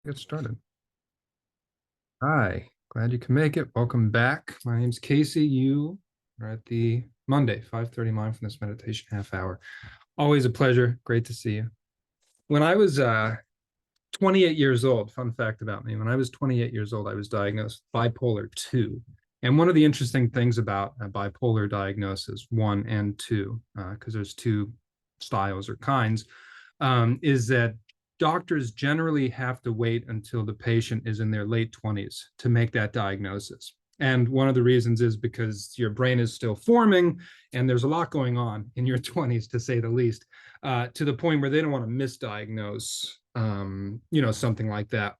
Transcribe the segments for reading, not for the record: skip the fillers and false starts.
Get started. Hi, glad you can make it. Welcome back. My name's Casey. You are at the Monday 5:30 mindfulness meditation half hour. Always a pleasure. Great to see you. When I was 28 years old, fun fact about me, when I was 28 years old, I was diagnosed bipolar 2. And one of the interesting things about a bipolar diagnosis, 1 and 2, because there's two styles or kinds, is that doctors generally have to wait until the patient is in their late 20s to make that diagnosis. And one of the reasons is because your brain is still forming and there's a lot going on in your 20s, to say the least, to the point where they don't want to misdiagnose, something like that,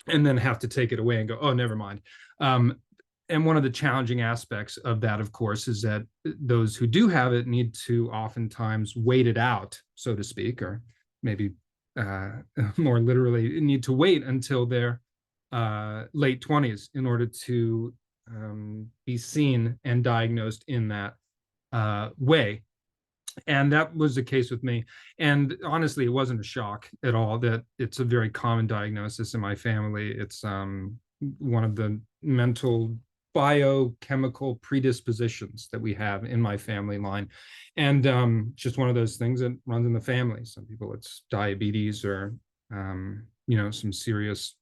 and then have to take it away and go, oh, never mind. And one of the challenging aspects of that, of course, is that those who do have it need to oftentimes wait it out, so to speak, or maybe more literally, need to wait until their late 20s in order to be seen and diagnosed in that way. And that was the case with me. And honestly, it wasn't a shock at all that it's a very common diagnosis in my family. It's one of the mental biochemical predispositions that we have in my family line. And just one of those things that runs in the family. Some people, it's diabetes or, some serious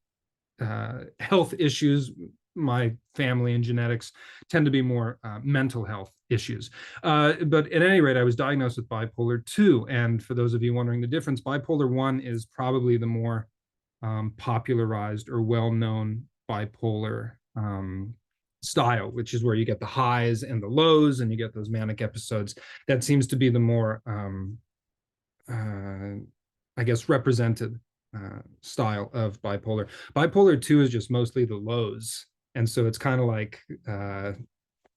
health issues. My family and genetics tend to be more mental health issues. But at any rate, I was diagnosed with bipolar 2. And for those of you wondering the difference, bipolar 1 is probably the more popularized or well-known bipolar style, which is where you get the highs and the lows and you get those manic episodes. That seems to be the more, I guess, represented style of bipolar. Bipolar 2 is just mostly the lows. And so it's kind of like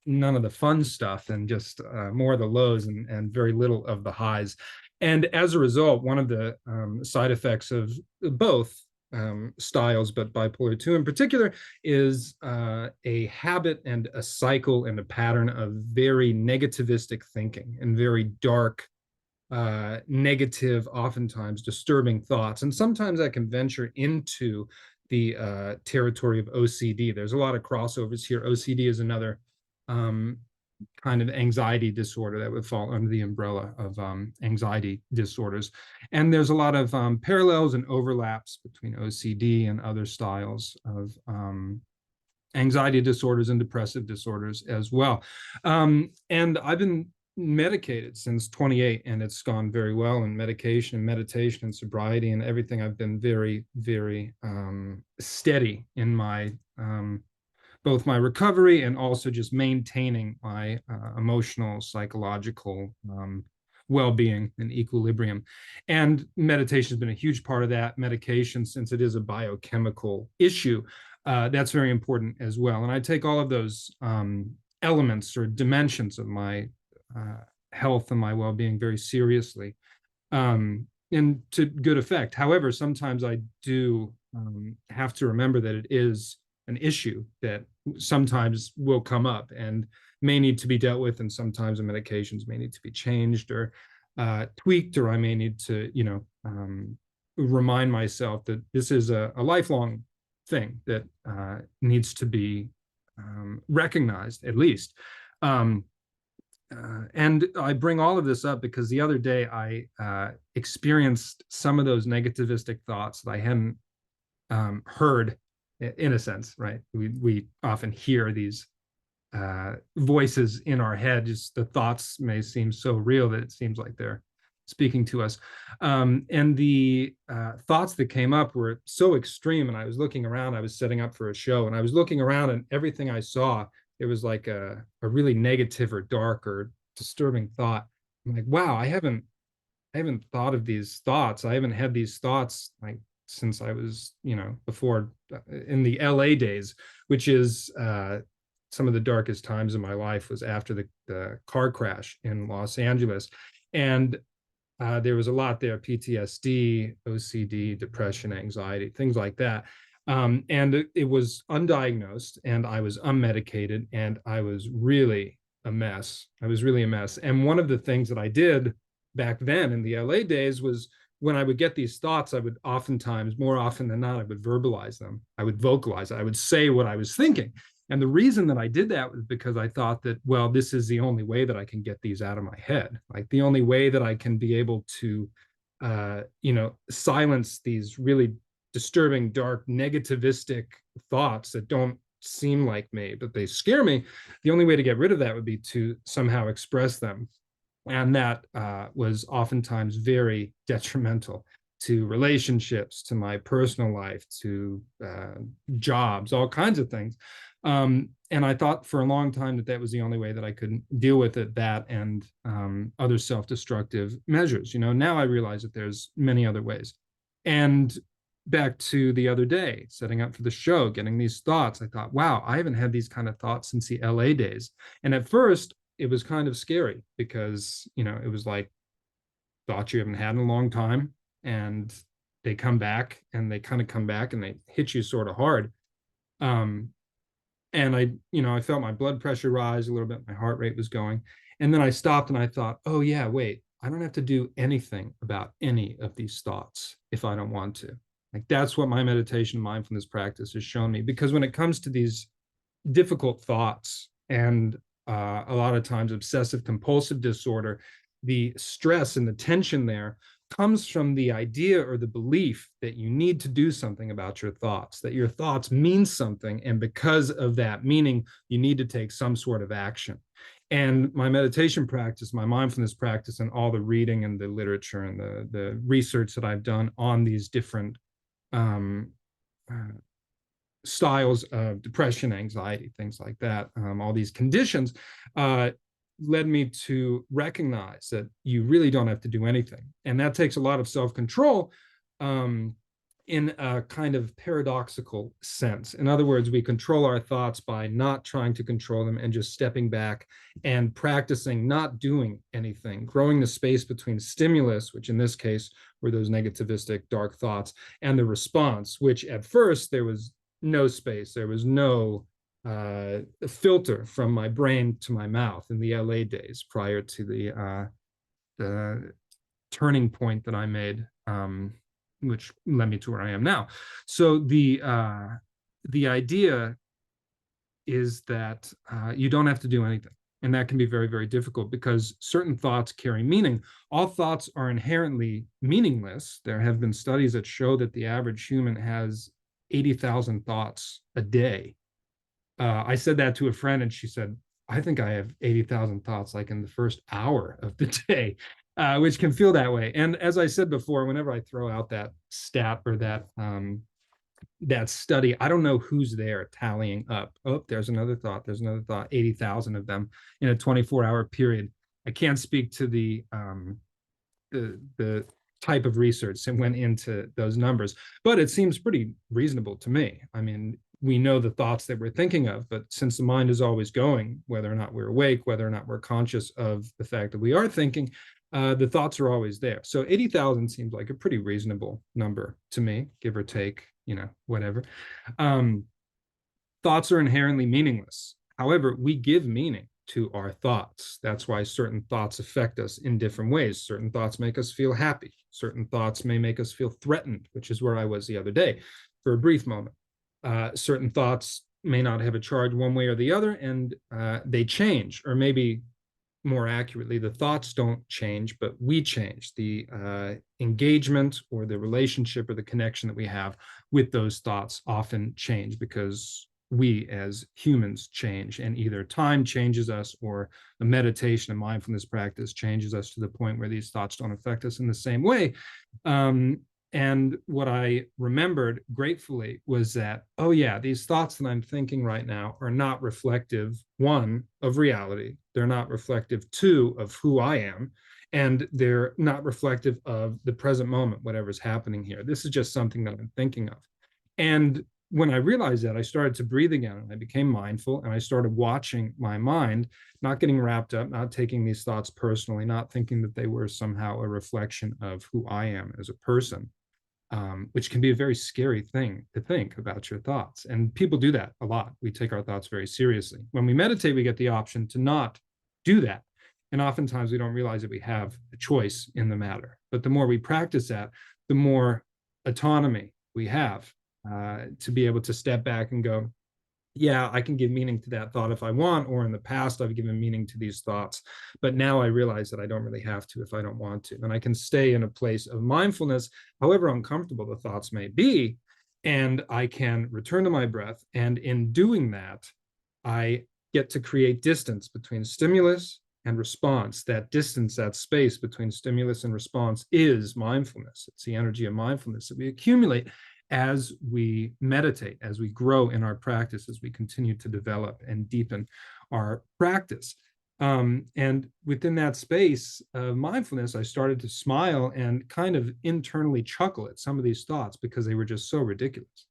none of the fun stuff and just more of the lows and very little of the highs. And as a result, one of the side effects of both styles, but bipolar 2 in particular, is a habit and a cycle and a pattern of very negativistic thinking and very dark, negative, oftentimes disturbing thoughts. And sometimes that can venture into the territory of OCD. There's a lot of crossovers here. OCD is another kind of anxiety disorder that would fall under the umbrella of anxiety disorders. And there's a lot of parallels and overlaps between OCD and other styles of anxiety disorders and depressive disorders as well. And I've been medicated since 28, and it's gone very well. And medication and meditation and sobriety and everything, I've been very, very steady in my both my recovery and also just maintaining my emotional, psychological well-being and equilibrium. And meditation has been a huge part of that. Medication, since it is a biochemical issue, that's very important as well. And I take all of those elements or dimensions of my health and my well-being very seriously, and to good effect. However, sometimes I do have to remember that it is an issue that sometimes will come up and may need to be dealt with, and sometimes the medications may need to be changed or tweaked, or I may need to, remind myself that this is a lifelong thing that needs to be recognized, at least. And I bring all of this up because the other day I experienced some of those negativistic thoughts that I hadn't heard, in a sense, right? We often hear these voices in our head. Just the thoughts may seem so real that it seems like they're speaking to us. And the thoughts that came up were so extreme. And I was looking around, I was setting up for a show, and I was looking around, and everything I saw, it was like a really negative or dark or disturbing thought. I'm like, wow, I haven't thought of these thoughts. I haven't had these thoughts like since I was, before, in the LA days, which is some of the darkest times in my life was after the car crash in Los Angeles. And there was a lot there: PTSD, OCD, depression, anxiety, things like that. And it was undiagnosed, and I was unmedicated, and I was really a mess. And one of the things that I did back then in the LA days was when I would get these thoughts, I would oftentimes, more often than not, I would verbalize them. I would vocalize it. I would say what I was thinking. And the reason that I did that was because I thought that, well, this is the only way that I can get these out of my head. Like the only way that I can be able to, silence these really disturbing, dark, negativistic thoughts that don't seem like me, but they scare me. The only way to get rid of that would be to somehow express them. And that was oftentimes very detrimental to relationships, to my personal life, to jobs, all kinds of things. And I thought for a long time that that was the only way that I could deal with it, that and other self-destructive measures. Now I realize that there's many other ways. And back to the other day, setting up for the show, getting these thoughts, I thought, wow, I haven't had these kind of thoughts since the LA days. And at first, it was kind of scary because, it was like thoughts you haven't had in a long time, and they come back and they kind of come back and they hit you sort of hard. And I felt my blood pressure rise a little bit. My heart rate was going. And then I stopped and I thought, oh yeah, wait, I don't have to do anything about any of these thoughts if I don't want to. Like that's what my meditation mindfulness practice has shown me. Because when it comes to these difficult thoughts and a lot of times obsessive compulsive disorder, the stress and the tension there comes from the idea or the belief that you need to do something about your thoughts, that your thoughts mean something. And because of that meaning, you need to take some sort of action. And my meditation practice, my mindfulness practice, and all the reading and the literature and the research that I've done on these different styles of depression, anxiety, things like that, all these conditions, led me to recognize that you really don't have to do anything. And that takes a lot of self-control in a kind of paradoxical sense. In other words, we control our thoughts by not trying to control them and just stepping back and practicing not doing anything, growing the space between stimulus, which in this case were those negativistic, dark thoughts, and the response, which at first there was no space. There was no filter from my brain to my mouth in the LA days prior to the turning point that I made, which led me to where I am now. So the idea is that you don't have to do anything. And that can be very, very difficult because certain thoughts carry meaning. All thoughts are inherently meaningless. There have been studies that show that the average human has 80,000 thoughts a day. I said that to a friend and she said, I think I have 80,000 thoughts like in the first hour of the day, which can feel that way. And as I said before, whenever I throw out that stat or that study, I don't know who's there tallying up. Oh, there's another thought. There's another thought. 80,000 of them in a 24-hour period. I can't speak to the type of research that went into those numbers, but it seems pretty reasonable to me. I mean, we know the thoughts that we're thinking of, but since the mind is always going, whether or not we're awake, whether or not we're conscious of the fact that we are thinking, the thoughts are always there. So 80,000 seems like a pretty reasonable number to me, give or take, whatever. Thoughts are inherently meaningless. However, we give meaning to our thoughts. That's why certain thoughts affect us in different ways. Certain thoughts make us feel happy. Certain thoughts may make us feel threatened, which is where I was the other day for a brief moment. Certain thoughts may not have a charge one way or the other, and they change, or maybe more accurately, the thoughts don't change, but we change. The engagement or the relationship or the connection that we have with those thoughts often change because we as humans change, and either time changes us or a meditation and mindfulness practice changes us to the point where these thoughts don't affect us in the same way. And what I remembered gratefully was that, oh yeah, these thoughts that I'm thinking right now are not reflective, one, of reality. They're not reflective, two, of who I am. And they're not reflective of the present moment, whatever's happening here. This is just something that I'm thinking of. And when I realized that, I started to breathe again and I became mindful and I started watching my mind, not getting wrapped up, not taking these thoughts personally, not thinking that they were somehow a reflection of who I am as a person, which can be a very scary thing to think about your thoughts. And people do that a lot. We take our thoughts very seriously. When we meditate, we get the option to not do that. And oftentimes we don't realize that we have a choice in the matter. But the more we practice that, the more autonomy we have to be able to step back and go, yeah, I can give meaning to that thought if I want, or in the past, I've given meaning to these thoughts. But now I realize that I don't really have to if I don't want to. And I can stay in a place of mindfulness, however uncomfortable the thoughts may be. And I can return to my breath. And in doing that, I get to create distance between stimulus and response. That distance, that space between stimulus and response is mindfulness. It's the energy of mindfulness that we accumulate as we meditate, as we grow in our practice, as we continue to develop and deepen our practice. And within that space of mindfulness, I started to smile and kind of internally chuckle at some of these thoughts because they were just so ridiculous.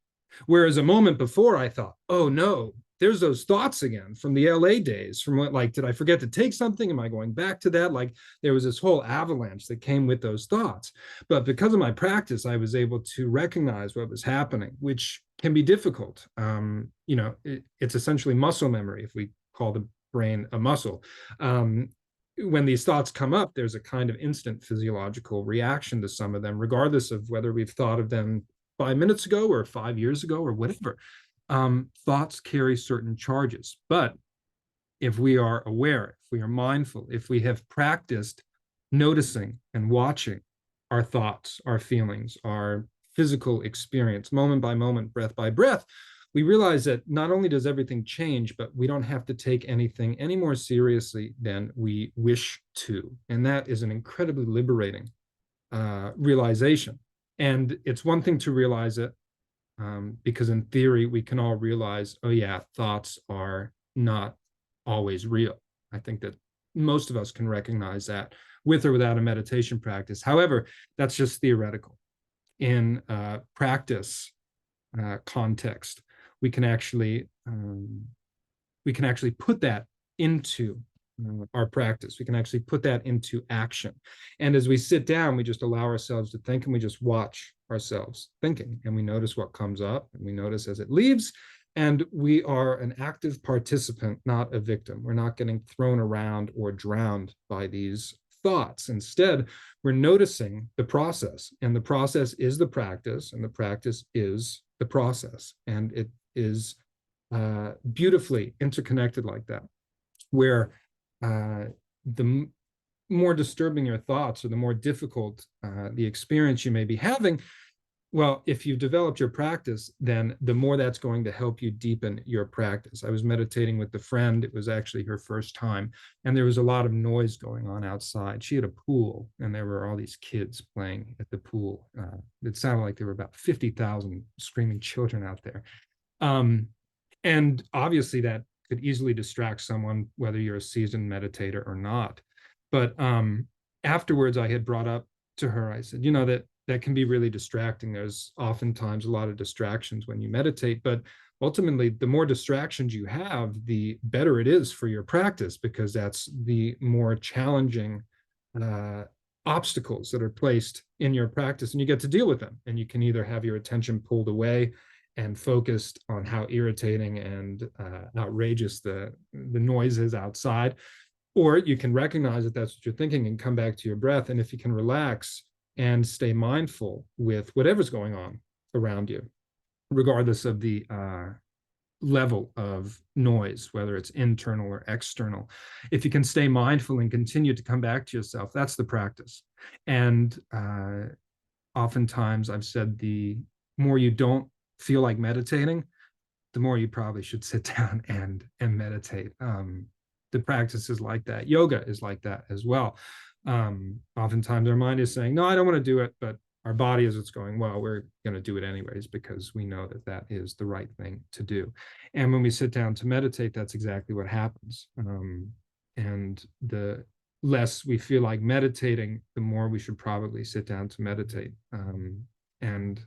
Whereas a moment before, I thought, oh no, there's those thoughts again from the LA days, from what, like, did I forget to take something? Am I going back to that? Like, there was this whole avalanche that came with those thoughts. But because of my practice, I was able to recognize what was happening, which can be difficult. It's essentially muscle memory, if we call the brain a muscle. When these thoughts come up, there's a kind of instant physiological reaction to some of them, regardless of whether we've thought of them 5 minutes ago or 5 years ago or whatever. Thoughts carry certain charges. But if we are aware, if we are mindful, if we have practiced noticing and watching our thoughts, our feelings, our physical experience, moment by moment, breath by breath, we realize that not only does everything change, but we don't have to take anything any more seriously than we wish to. And that is an incredibly liberating realization. And it's one thing to realize it, because in theory, we can all realize, oh yeah, thoughts are not always real. I think that most of us can recognize that with or without a meditation practice. However, that's just theoretical. In practice context, we can actually put that into our practice. We can actually put that into action. And as we sit down, we just allow ourselves to think, and we just watch ourselves thinking, and we notice what comes up, and we notice as it leaves. And we are an active participant, not a victim. We're not getting thrown around or drowned by these thoughts. Instead, we're noticing the process, and the process is the practice, and the practice is the process. And it is beautifully interconnected like that, where the more disturbing your thoughts or the more difficult the experience you may be having, well, if you've developed your practice, then the more that's going to help you deepen your practice. I was meditating with a friend. It was actually her first time, and there was a lot of noise going on outside. She had a pool, and there were all these kids playing at the pool. It sounded like there were about 50,000 screaming children out there. And obviously that could easily distract someone, whether you're a seasoned meditator or not. But afterwards, I had brought up to her, I said, that can be really distracting. There's oftentimes a lot of distractions when you meditate, but ultimately, the more distractions you have, the better it is for your practice, because that's the more challenging obstacles that are placed in your practice, and you get to deal with them. And you can either have your attention pulled away and focused on how irritating and outrageous the noise is outside, or you can recognize that that's what you're thinking and come back to your breath. And if you can relax and stay mindful with whatever's going on around you, regardless of the level of noise, whether it's internal or external. If you can stay mindful and continue to come back to yourself, that's the practice. And oftentimes I've said the more you don't feel like meditating, the more you probably should sit down and meditate. The practice is like that. Yoga is like that as well. Oftentimes our mind is saying, no, I don't want to do it, but our body is what's going, well, we're going to do it anyways, because we know that that is the right thing to do. And when we sit down to meditate, that's exactly what happens. And the less we feel like meditating, the more we should probably sit down to meditate. And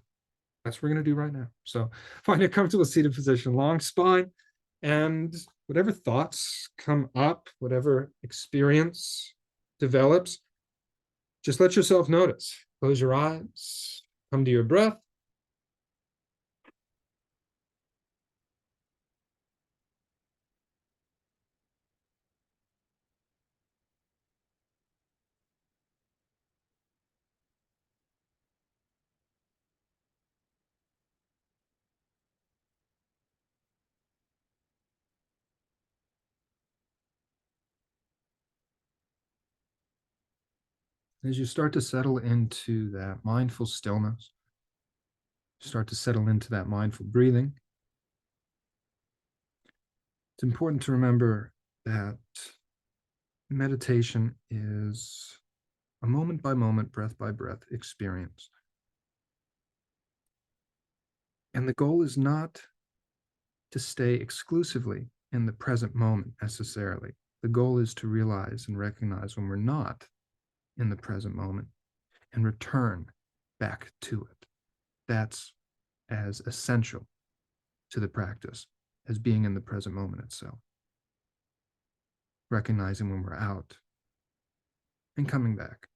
that's what we're going to do right now. So find a comfortable seated position, long spine, and whatever thoughts come up, whatever experience develops, just let yourself notice. Close your eyes, come to your breath. As you start to settle into that mindful stillness, start to settle into that mindful breathing, it's important to remember that meditation is a moment by moment, breath by breath experience. And the goal is not to stay exclusively in the present moment necessarily. The goal is to realize and recognize when we're not in the present moment and return back to it. That's as essential to the practice as being in the present moment itself. Recognizing when we're out and coming back.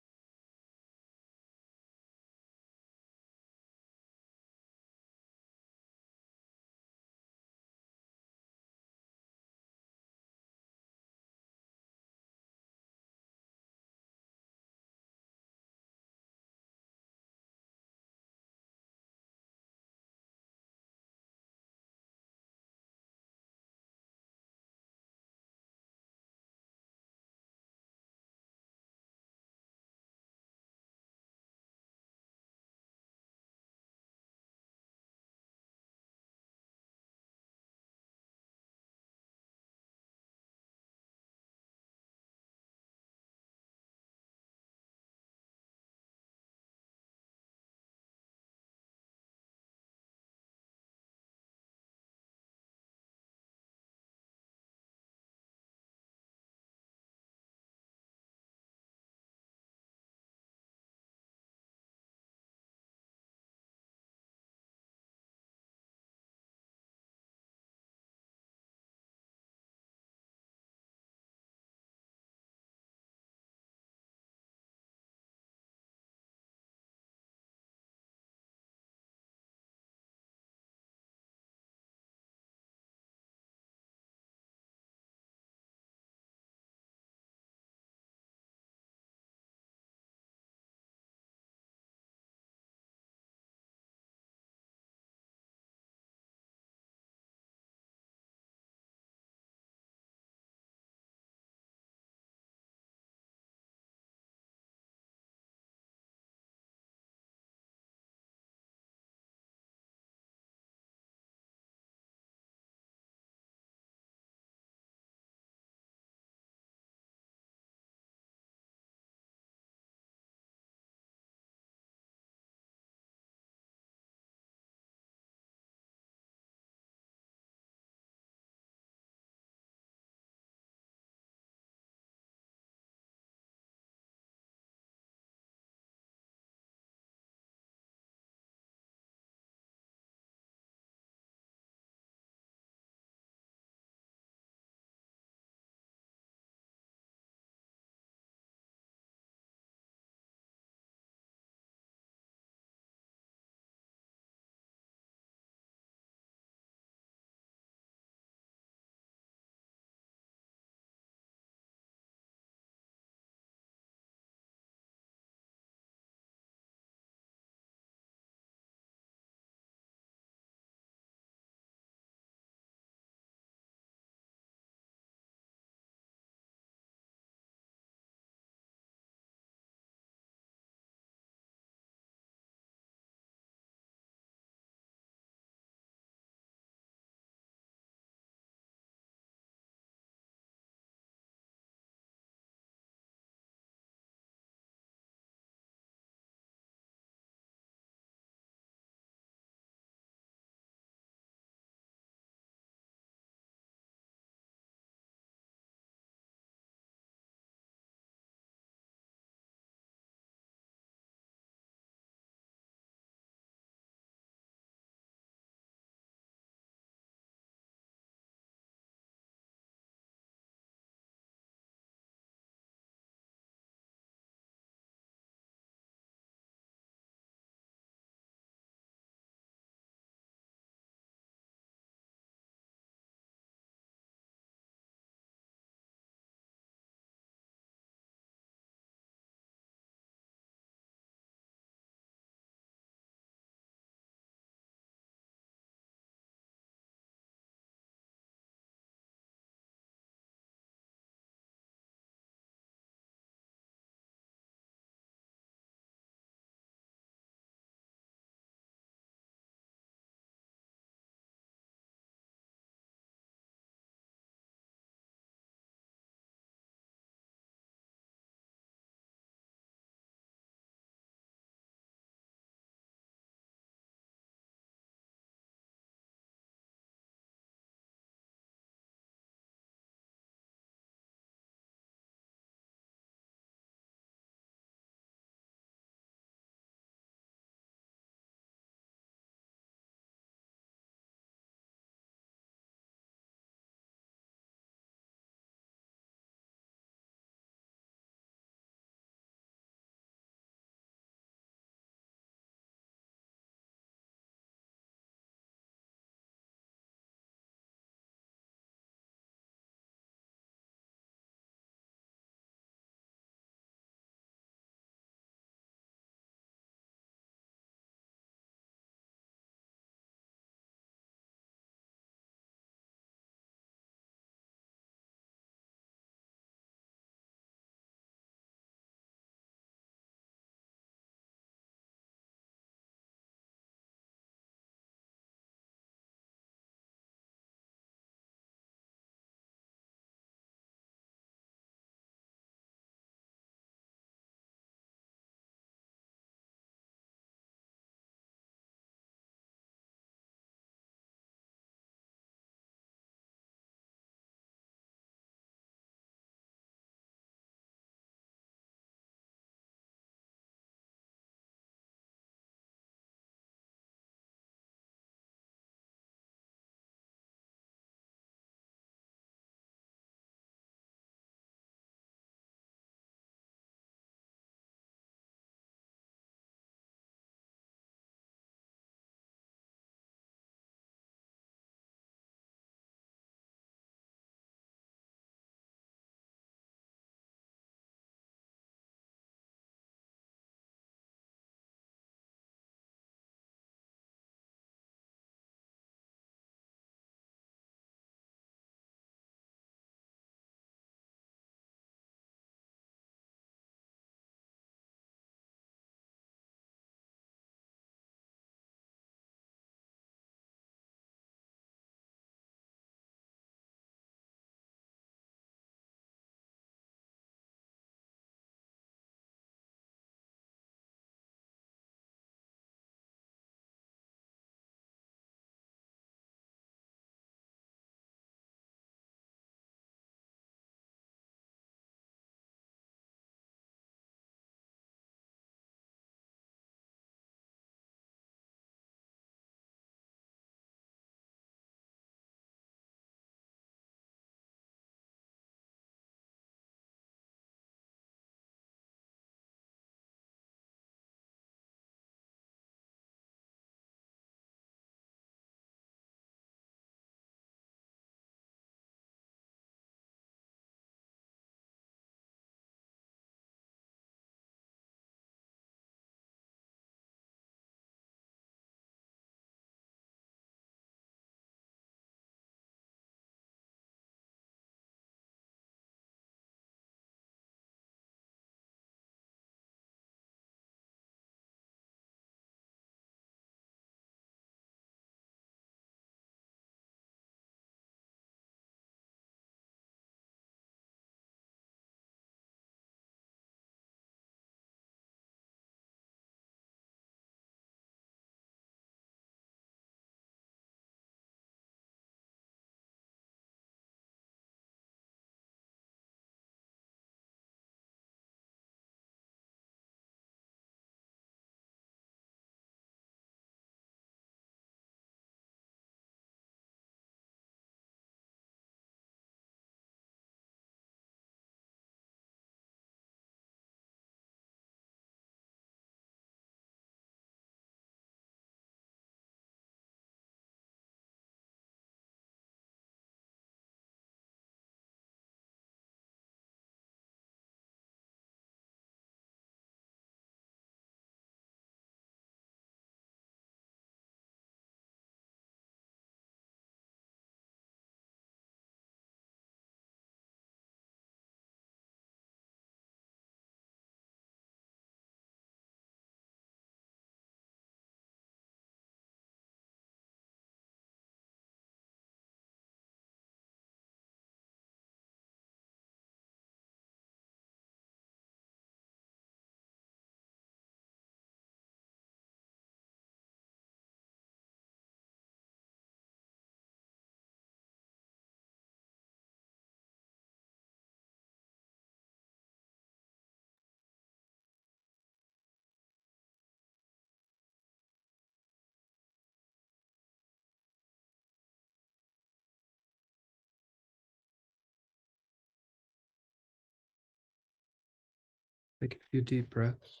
Take a few deep breaths.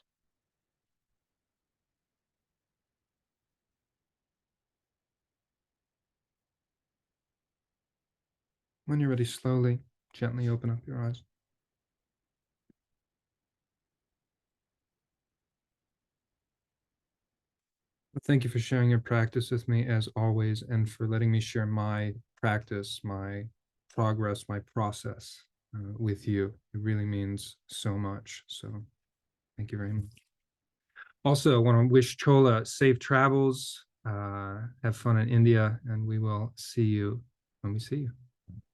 When you're ready, slowly, gently open up your eyes. Well, thank you for sharing your practice with me as always, and for letting me share my practice, my progress, my process with you. It really means so much. So thank you very much. Also, I want to wish Chola safe travels. Have fun in India, and we will see you when we see you.